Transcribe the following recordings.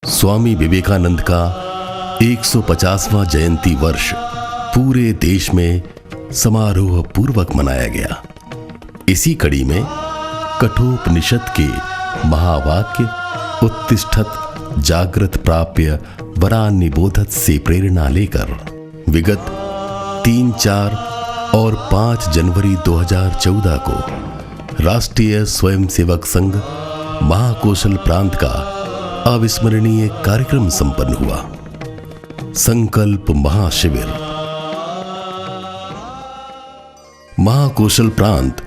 स्वामी विवेकानंद का 150वां जयंती वर्ष पूरे देश में समारोह पूर्वक मनाया गया। इसी कड़ी में कठोपनिषद के महावाक्य उत्तिष्ठत जागृत प्राप्य वरान निबोधत से प्रेरणा लेकर विगत 3, 4 और 5 जनवरी 2014 को राष्ट्रीय स्वयंसेवक संघ महाकौशल प्रांत का अविस्मरणीय कार्यक्रम संपन्न हुआ। संकल्प महाशिविर। महाकौशल प्रांत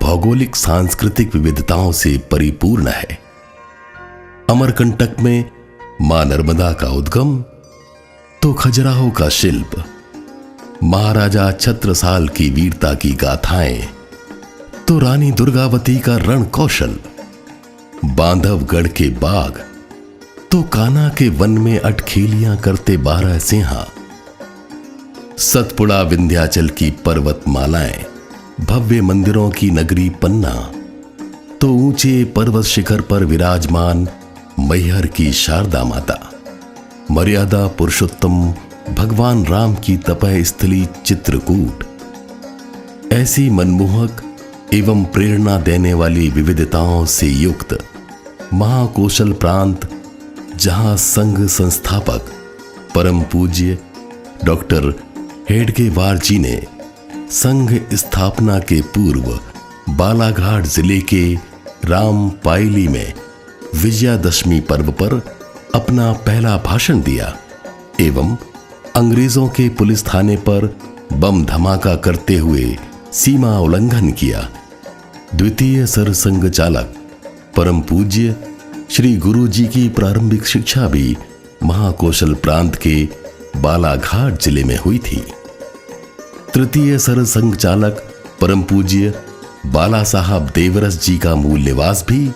भौगोलिक सांस्कृतिक विविधताओं से परिपूर्ण है। अमरकंटक में मां नर्मदा का उद्गम, तो खजुराहो का शिल्प, महाराजा छत्रसाल की वीरता की गाथाएं, तो रानी दुर्गावती का रण कौशल, बांधवगढ़ के बाग, तो कान्हा के वन में अटखेलियां करते 12 सिंहा, सतपुड़ा विंध्याचल की पर्वतमालाएं, भव्य मंदिरों की नगरी पन्ना, तो ऊंचे पर्वत शिखर पर विराजमान मैहर की शारदा माता, मर्यादा पुरुषोत्तम भगवान राम की तपः स्थली चित्रकूट। ऐसी मनमोहक एवं प्रेरणा देने वाली विविधताओं से युक्त महाकौशल प्रांत, जहां संघ संस्थापक परम पूज्य डॉक्टर हेडगेवार जी ने संघ स्थापना के पूर्व बालाघाट जिले के रामपायली में विजयादशमी पर्व पर अपना पहला भाषण दिया एवं अंग्रेजों के पुलिस थाने पर बम धमाका करते हुए सीमा उल्लंघन किया। द्वितीय सरसंघ चालक परम पूज्य श्री गुरु जी की प्रारंभिक शिक्षा भी महाकौशल प्रांत के बालाघाट जिले में हुई थी। तृतीय सरसंघ चालक परम पूज्य बाला साहब देवरस जी का मूल निवास भी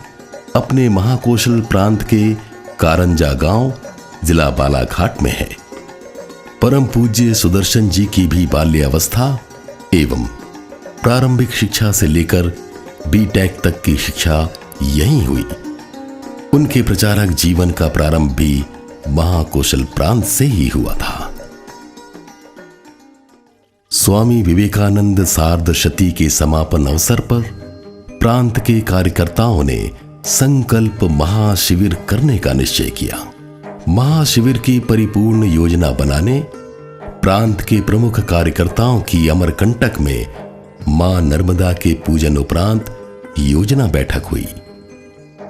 अपने महाकौशल प्रांत के कारंजा गांव जिला बालाघाट में है। परम पूज्य सुदर्शन जी की भी बाल्यावस्था एवं प्रारंभिक शिक्षा से लेकर बीटेक तक की शिक्षा यहीं हुई। उनके प्रचारक जीवन का प्रारंभ भी महाकौशल प्रांत से ही हुआ था। स्वामी विवेकानंद सार्धशती के समापन अवसर पर प्रांत के कार्यकर्ताओं ने संकल्प महाशिविर करने का निश्चय किया। महाशिविर की परिपूर्ण योजना बनाने प्रांत के प्रमुख कार्यकर्ताओं की अमरकंटक में मां नर्मदा के पूजन उपरांत योजना बैठक हुई।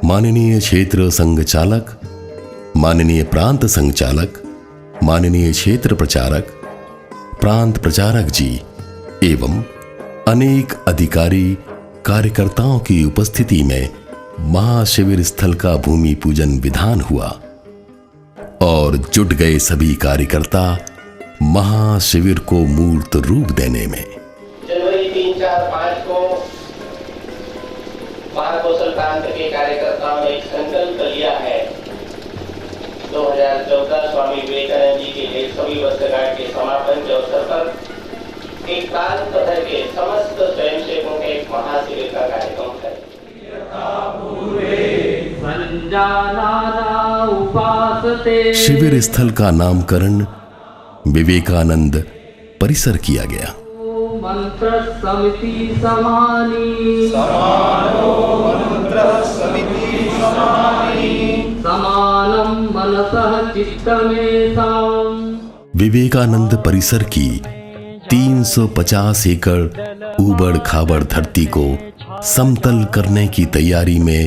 माननीय क्षेत्र संघ चालक, माननीय प्रांत संघ चालक, माननीय क्षेत्र प्रचारक, प्रांत प्रचारक जी एवं अनेक अधिकारी कार्यकर्ताओं की उपस्थिति में महाशिविर स्थल का भूमि पूजन विधान हुआ और जुट गए सभी कार्यकर्ता महाशिविर को मूर्त रूप देने में। जनवरी 3, 4, 5 को महाकौशल प्रांत के कार्यकर्ताओं ने एक संकल्प लिया है। 2014 स्वामी विवेकानंद जी के 100वीं वर्षगांठ के समापन के अवसर पर एक प्रांत भर के समस्त स्वयंसेवकों के एक महाशिविर का कार्यक्रम है। शिविर स्थल का नामकरण विवेकानंद परिसर किया गया। मंत्र समिति समानी समानम मनसः चित्तमेषाम्। विवेकानंद परिसर की 350 एकड़ ऊबड़ खाबड़ धरती को समतल करने की तैयारी में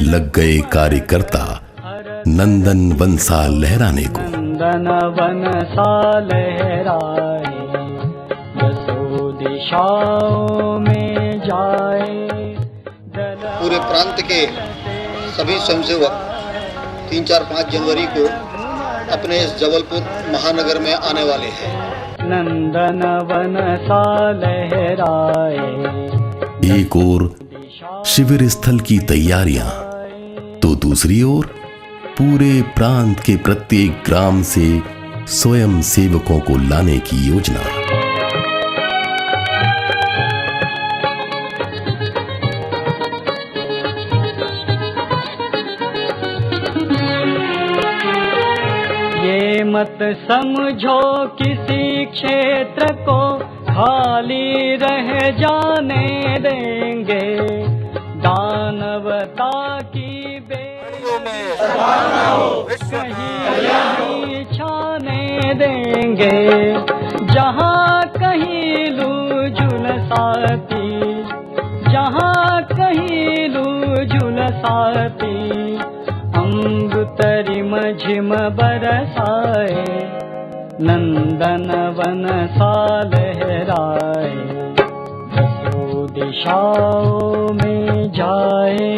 लग गए कार्यकर्ता नंदन वन सा लहराने को। नंदन वन सा लहराए, दसों दिशाओं में जाए। पूरे प्रांत के सभी स्वयंसेवक 3, 4, 5 जनवरी को अपने इस जबलपुर महानगर में आने वाले हैं। नंदन वन सा लहराए। एक ओर शिविर स्थल की तैयारियां, तो दूसरी ओर पूरे प्रांत के प्रत्येक ग्राम से स्वयं सेवकों को लाने की योजना। मत समझो किसी क्षेत्र को खाली रह जाने देंगे। दानवता की कहीं छाने देंगे। जहाँ कहीं लू झुलसाती, जहाँ कहीं लू झुलसाती, अमृतरिम झिम बरसाए, नंदन वन सा लहराए, दसों दिशाओं में जाए।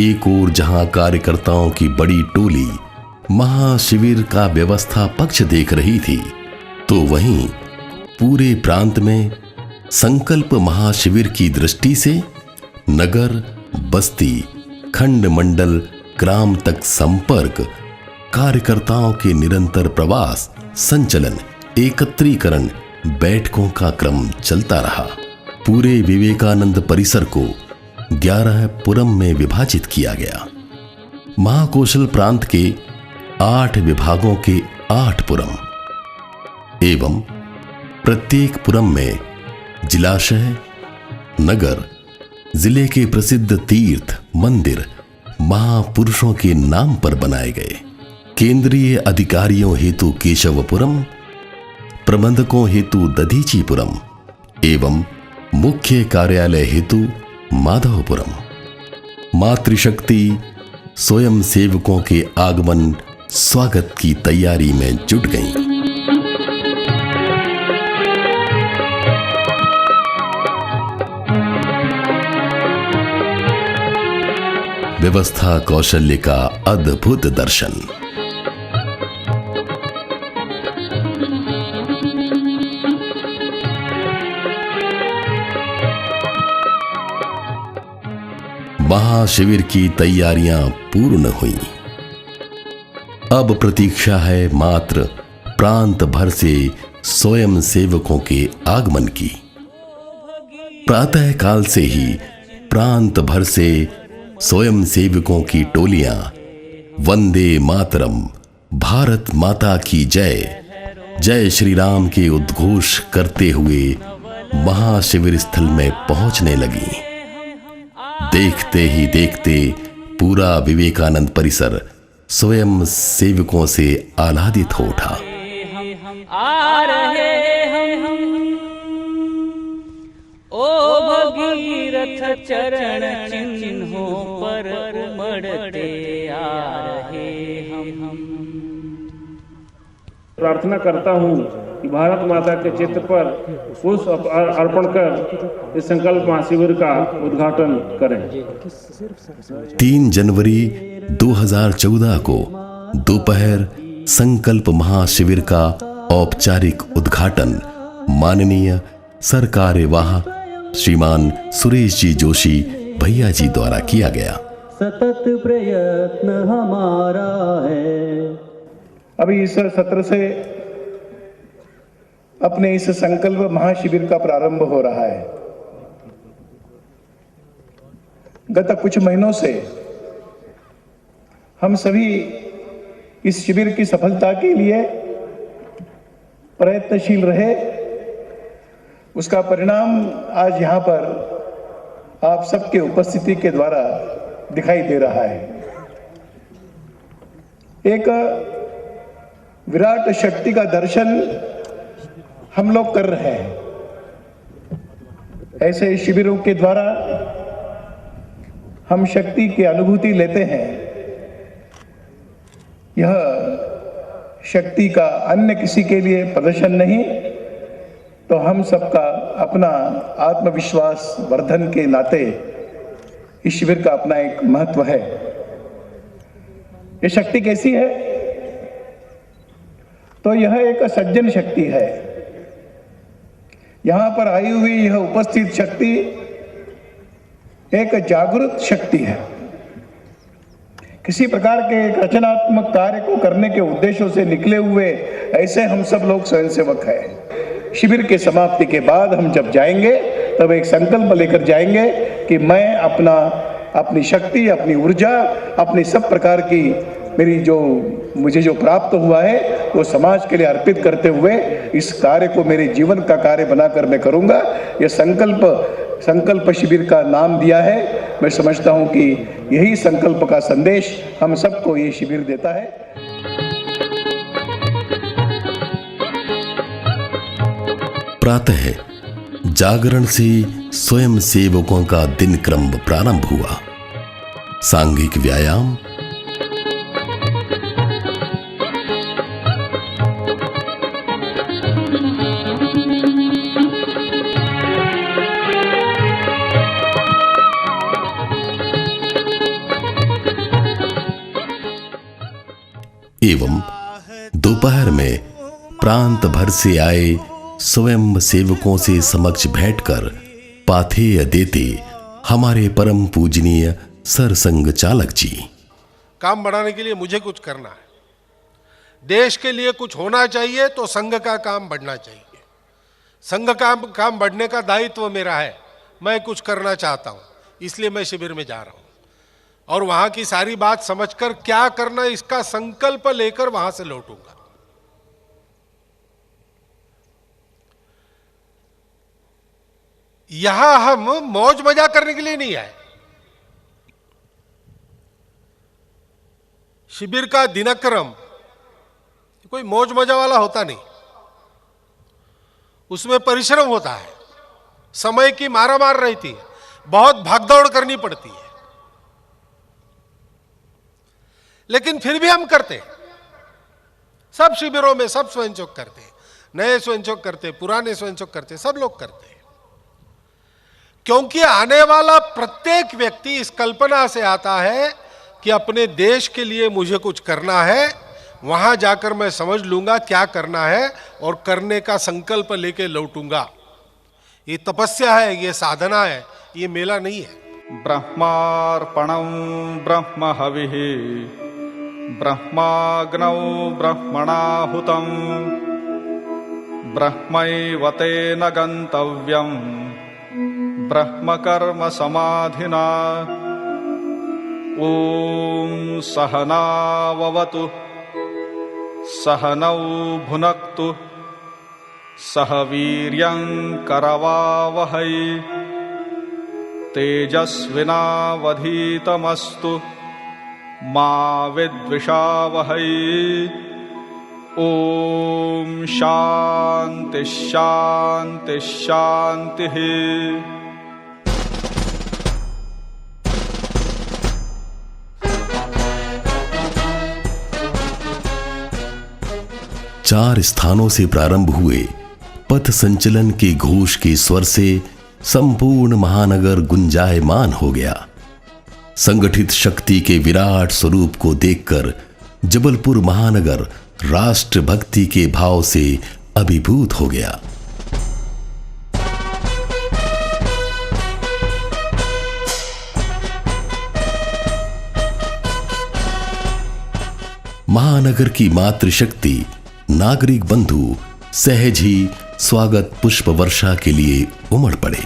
एक ओर जहां कार्यकर्ताओं की बड़ी टोली महाशिविर का व्यवस्था पक्ष देख रही थी, तो वहीं पूरे प्रांत में संकल्प महाशिविर की दृष्टि से नगर, बस्ती, खंड, मंडल, ग्राम तक संपर्क, कार्यकर्ताओं के निरंतर प्रवास, संचलन, एकत्रीकरण, बैठकों का क्रम चलता रहा। पूरे विवेकानंद परिसर को 11 पुरम में विभाजित किया गया। महाकौशल प्रांत के 8 विभागों के 8 पुरम एवं प्रत्येक पुरम में जिलाशय, नगर, जिले के प्रसिद्ध तीर्थ, मंदिर, महापुरुषों के नाम पर बनाए गए। केंद्रीय अधिकारियों हेतु केशवपुरम, प्रबंधकों हेतु दधीचीपुरम एवं मुख्य कार्यालय हेतु माधवपुरम। मातृशक्ति स्वयं सेवकों के आगमन स्वागत की तैयारी में जुट गईं। व्यवस्था कौशल्य का अद्भुत दर्शन। महाशिविर की तैयारियां पूर्ण हुईं। अब प्रतीक्षा है मात्र प्रांत भर से स्वयं सेवकों के आगमन की। प्रातः काल से ही प्रांत भर से स्वयं सेवकों की टोलियां वंदे मातरम, भारत माता की जय, जय श्री राम के उद्घोष करते हुए महाशिविर स्थल में पहुंचने लगी। देखते ही देखते पूरा विवेकानंद परिसर स्वयं सेवकों से आह्लादित हो उठा। आ रहे हम ओ भगीरथ चरण चिन्हों पर उमड़ते आ रहे हम। प्रार्थना करता हूँ कि भारत माता के चित्र पर पुष्प अर्पण कर इस संकल्प महाशिविर का उद्घाटन करें। 3 जनवरी 2014 को दोपहर संकल्प महाशिविर का औपचारिक उद्घाटन माननीय सरकार्यवाह श्रीमान सुरेश जी जोशी भैया जी द्वारा किया गया। सतत प्रयत्न हमारा है। अभी इस सत्र से अपने इस संकल्प महाशिविर का प्रारंभ हो रहा है। गत कुछ महीनों से हम सभी इस शिविर की सफलता के लिए प्रयत्नशील रहे। उसका परिणाम आज यहाँ पर आप सबके उपस्थिति के द्वारा दिखाई दे रहा है। एक विराट शक्ति का दर्शन हम लोग कर रहे हैं। ऐसे शिविरों के द्वारा हम शक्ति की अनुभूति लेते हैं। यह शक्ति का अन्य किसी के लिए प्रदर्शन नहीं, तो हम सबका अपना आत्मविश्वास वर्धन के नाते इस शिविर का अपना एक महत्व है। ये शक्ति कैसी है? तो यह एक सज्जन शक्ति है। यहाँ पर आई हुई यह उपस्थित शक्ति एक जागरूक शक्ति है। किसी प्रकार के एक रचनात्मक कार्य को करने के उद्देश्यों से निकले हुए ऐसे हम सब लोग स्वयंसेवक हैं। शिविर के समाप्ति के बाद हम जब जाएंगे तब एक संकल्प लेकर जाएंगे कि मैं अपनी शक्ति, अपनी ऊर्जा, अपनी सब प्रकार की मुझे जो प्राप्त हुआ है वो समाज के लिए अर्पित करते हुए इस कार्य को मेरे जीवन का कार्य बनाकर मैं करूंगा। यह संकल्प शिविर का नाम दिया है। मैं समझता हूं कि यही संकल्प का संदेश हम सबको ये शिविर देता है। प्रातः जागरण से स्वयं सेवकों का दिन क्रम प्रारंभ हुआ। सांघिक व्यायाम, एवं दोपहर में प्रांत भर से आए स्वयं सेवकों से समक्ष बैठकर पाथेय देते हमारे परम पूजनीय सरसंघ चालक जी। काम बढ़ाने के लिए मुझे कुछ करना है, देश के लिए कुछ होना चाहिए, तो संघ का काम बढ़ना चाहिए। संघ का काम बढ़ने का दायित्व मेरा है। मैं कुछ करना चाहता हूं, इसलिए मैं शिविर में जा रहा हूं और वहां की सारी बात समझकर क्या करना इसका संकल्प लेकर वहां से लौटूंगा। यहां हम मौज मजा करने के लिए नहीं आए। शिविर का दिनक्रम कोई मौज मजा वाला होता नहीं, उसमें परिश्रम होता है, समय की मारामार रहती है, बहुत भागदौड़ करनी पड़ती है, लेकिन फिर भी हम करते हैं। सब शिविरों में सब स्वयंसेवक करते हैं, नए स्वयंसेवक करते, पुराने स्वयंसेवक करते, सब लोग करते हैं, क्योंकि आने वाला प्रत्येक व्यक्ति इस कल्पना से आता है कि अपने देश के लिए मुझे कुछ करना है। वहां जाकर मैं समझ लूंगा क्या करना है और करने का संकल्प लेके लौटूंगा। ये तपस्या है, ये साधना है, ये मेला नहीं है। ब्रह्मार्पणं ब्रह्म हविः ब्रह्माग्नौ ब्रह्मणाहुतं ब्रह्मैव तेन गन्तव्यं ब्रह्मकर्म समाधिना। ॐ सहनाववतु सहनौ भुनक्तु सह वीर्यं करवावहै तेजस्विनावधीतमस्तु मा विद्विषावहै। ॐ शान्ति शान्ति शान्तिः। चार स्थानों से प्रारंभ हुए पथ संचलन के घोष के स्वर से संपूर्ण महानगर गुंजायमान हो गया। संगठित शक्ति के विराट स्वरूप को देखकर जबलपुर महानगर राष्ट्रभक्ति के भाव से अभिभूत हो गया। महानगर की मातृशक्ति नागरिक बंधु सहज ही स्वागत पुष्प वर्षा के लिए उमड़ पड़े।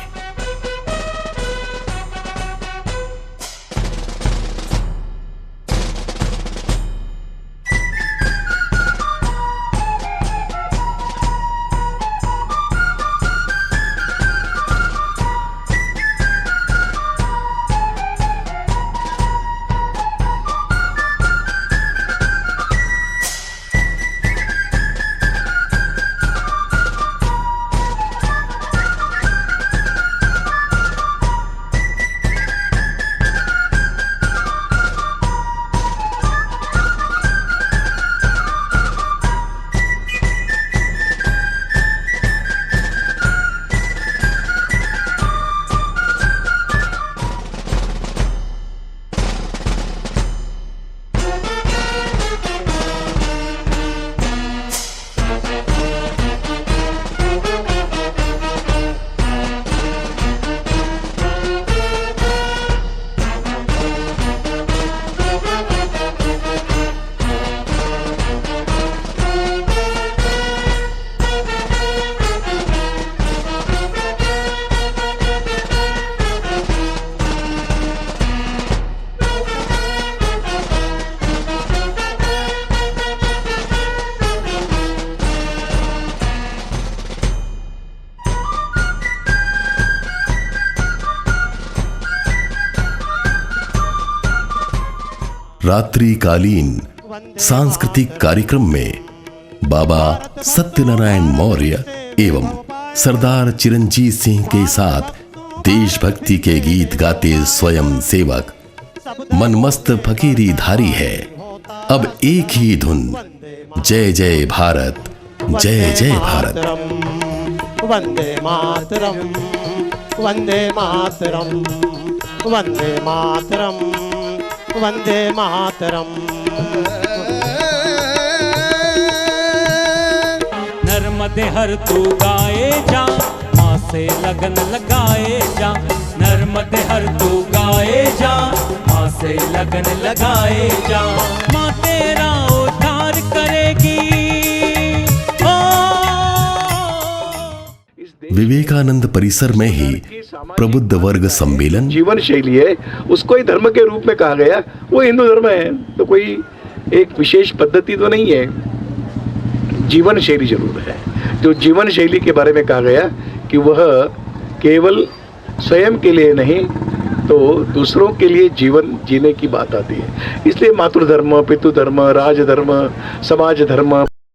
रात्रिकालीन सांस्कृतिक कार्यक्रम में बाबा सत्यनारायण मौर्य एवं सरदार चिरंजीत सिंह के साथ देशभक्ति के गीत गाते स्वयं सेवक मनमस्त फकीरी धारी है। अब एक ही धुन, जय जय भारत, जय जय भारत। वंदे मातरम, वंदे मातरम, वंदे मातरम, वंदे मातरम। नर्मदे हर तू गाए जा, माँ से लगन लगाए जा। नर्मदे हर तू गाए जा, माँ से लगन लगाए जा। माँ तेरा उद्धार करेगी। विवेकानंद परिसर में ही प्रबुद्ध वर्ग सम्मेलन जीवन शैली है, उसको ही धर्म के रूप में कहा गया। वो हिंदू धर्म है तो कोई एक विशेष पद्धति तो नहीं है, जीवन शैली जरूर है। जो जीवन शैली के बारे में कहा गया कि वह केवल स्वयं के लिए नहीं तो दूसरों के लिए जीवन जीने की बात आती है। इसलिए मातृधर्म, पितृधर्म, राजधर्म, समाज धर्म